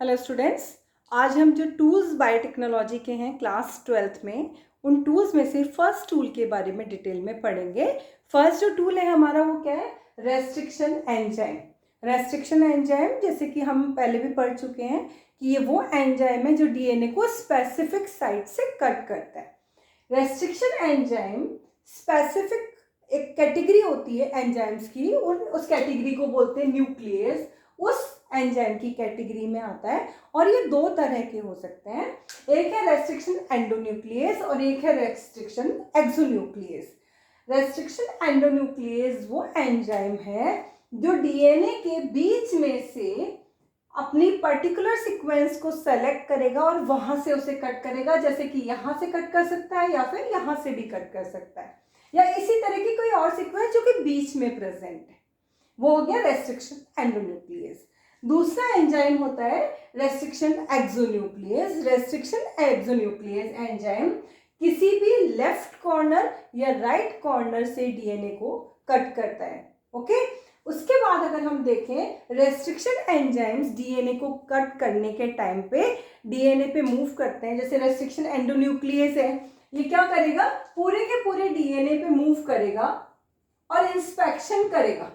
Hello students, आज हम जो टूल्स बायोटेक्नोलॉजी के हैं क्लास 12th में, उन टूल्स में से फर्स्ट टूल के बारे में डिटेल में पढ़ेंगे। फर्स्ट जो टूल है हमारा वो क्या है? Restriction enzyme. रेस्ट्रिक्शन एंजाइम जैसे कि हम पहले भी पढ़ चुके हैं कि ये वो एंजाइम है जो डीएनए को स्पेसिफिक साइट से कट करता है। रेस्ट्रिक्शन एंजाइम स्पेसिफिक एक कैटेगरी होती है एंजाइम्स की, उस कैटेगरी को बोलते हैं न्यूक्लियस। उस एंजाइम की कैटेगरी में आता है और ये दो तरह के हो सकते हैं। एक है रेस्ट्रिक्शन एंडोन्यूक्लियस और एक है रेस्ट्रिक्शन एक्सोन्यूक्लियस। रेस्ट्रिक्शन एंडोन्यूक्लियस वो एंजाइम है जो डीएनए के बीच में से अपनी पर्टिकुलर सीक्वेंस को सेलेक्ट करेगा और वहां से उसे कट करेगा। जैसे कि यहां से कट कर सकता है या फिर यहां से भी कट कर सकता है, या इसी तरह की कोई और सीक्वेंस जो कि बीच में प्रेजेंट है, वो हो गया रेस्ट्रिक्शन एंडोन्यूक्लियस। दूसरा एंजाइम होता है restriction exonuclease. Restriction exonuclease enzyme किसी भी लेफ्ट कॉर्नर या राइट कॉर्नर से डीएनए को कट करता है। ओके, उसके बाद अगर हम देखें रेस्ट्रिक्शन एंजाइम्स डीएनए को कट करने के टाइम पे डीएनए पे मूव करते हैं। जैसे रेस्ट्रिक्शन एंडोन्यूक्लियस है, ये क्या करेगा? पूरे के पूरे डीएनए पे मूव करेगा और इंस्पेक्शन करेगा,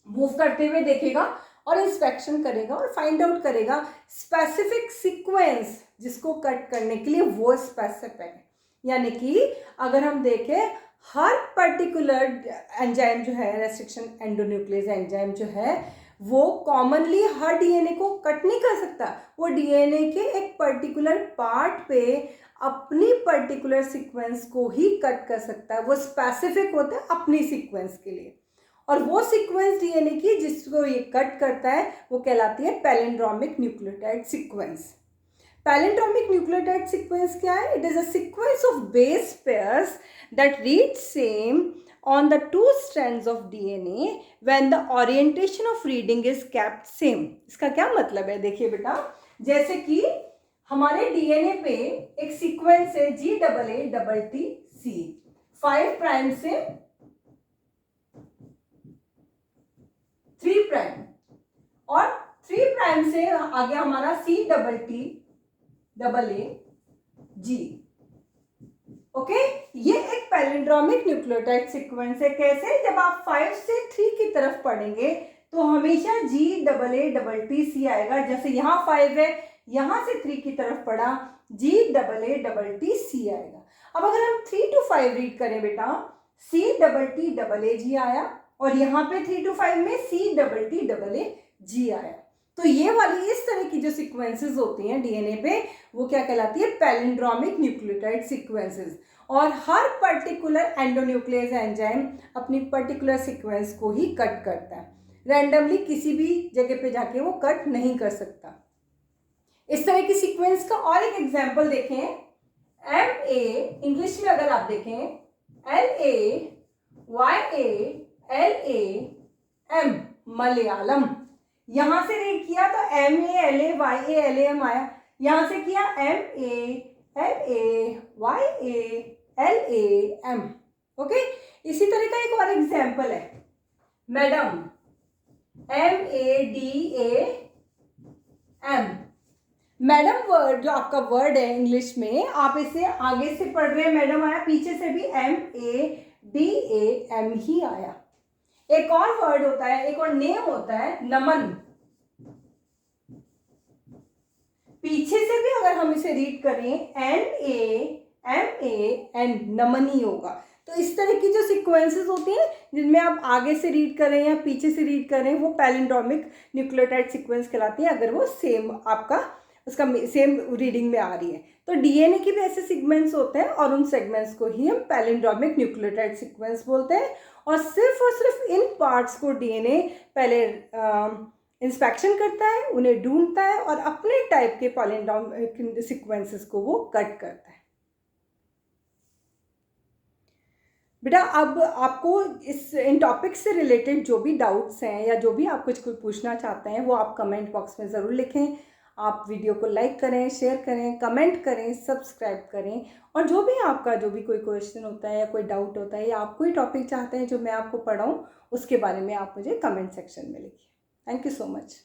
मूव करते हुए देखेगा और इंस्पेक्शन करेगा और फाइंड आउट करेगा स्पेसिफिक सीक्वेंस जिसको कट करने के लिए वो स्पेसिफिक है। यानी कि अगर हम देखें हर पर्टिकुलर एंजाइम जो है, रेस्ट्रिक्शन एंडोन्यूक्लियस एंजाइम जो है, वो कॉमनली हर डीएनए को कट नहीं कर सकता। वो डीएनए के एक पर्टिकुलर पार्ट पे अपनी पर्टिकुलर सीक्वेंस को ही कट कर सकता है। वो स्पेसिफिक होता है अपनी सीक्वेंस के लिए, और वो सीक्वेंस डीएनए की जिसको ये कट करता है वो कहलाती है palindromic nucleotide sequence. Palindromic nucleotide sequence क्या है? It is a sequence of base pairs that read same on the two strands of DNA when the orientation of reading is kept same। इसका क्या मतलब है? देखिए बेटा, जैसे कि हमारे डीएनए पे एक सीक्वेंस है GAATTC 5 प्राइम से 3 प्राइम, और 3 प्राइम से आगे हमारा CTTAAG। ओके, ये एक पैलिंड्रोमिक न्यूक्लियोटाइड सीक्वेंस है। कैसे? जब आप 5 से 3 की तरफ पढ़ेंगे तो हमेशा GAATTC आएगा। जैसे यहाँ 5 है, यहां से 3 की तरफ पढ़ा, GAATTC आएगा। अब अगर हम 3 to 5 रीड करें बेटा, CTTAAG आया, और यहाँ पे 3 to 5 में CTTAAG आया। तो ये वाली इस तरह की जो सीक्वेंसेस होती हैं डीएनए पे, वो क्या कहलाती है? Palindromic nucleotide sequences. और हर पर्टिकुलर एंडोन्यूक्लियस एंजाइम अपनी पर्टिकुलर सीक्वेंस को ही कट करता है, रैंडमली किसी भी जगह पे जाके वो कट नहीं कर सकता। इस तरह की सीक्वेंस का और एक एग्जाम्पल देखें, MA इंग्लिश में अगर आप देखें LAYALAM मलयालम, यहां से रीड किया तो MALAYALAM आया, यहां से किया MALAYALAM। ओके, इसी तरह का एक और एग्जाम्पल है मैडम, MADAM। मैडम वर्ड जो आपका वर्ड है इंग्लिश में, आप इसे आगे से पढ़ रहे हैं, मैडम आया, पीछे से भी MADAM ही आया। एक और वर्ड होता है, एक और नेम होता है नमन। पीछे से भी अगर हम इसे रीड करें NAMAN, नमनी होगा। तो इस तरह की जो सीक्वेंसेस होती हैं जिनमें आप आगे से रीड करें या पीछे से रीड करें, वो पैलिंड्रोमिक न्यूक्लियोटाइड सीक्वेंस कहलाती है, अगर वो सेम आपका उसका सेम रीडिंग में आ रही है। तो डीएनए के भी ऐसे सेगमेंट्स होते हैं और उन सेगमेंट्स को ही हम पैलिंड्रोमिक न्यूक्लियोटाइड सीक्वेंस बोलते हैं। और सिर्फ इन पार्ट्स को डीएनए पहले इंस्पेक्शन करता है, उन्हें ढूंढता है और अपने टाइप के पैलिंड्रोमिक सीक्वेंसेस को वो कट करता है। बेटा, अब आपको इन टॉपिक से रिलेटेड जो भी डाउट्स हैं या जो भी आप कुछ पूछना चाहते हैं वो आप कमेंट बॉक्स में ज़रूर लिखें। आप वीडियो को लाइक करें, शेयर करें, कमेंट करें, सब्सक्राइब करें, और जो भी आपका जो भी कोई क्वेश्चन होता है या कोई डाउट होता है या आप कोई टॉपिक चाहते हैं जो मैं आपको पढ़ाऊँ, उसके बारे में आप मुझे कमेंट सेक्शन में लिखिए। Thank you so much.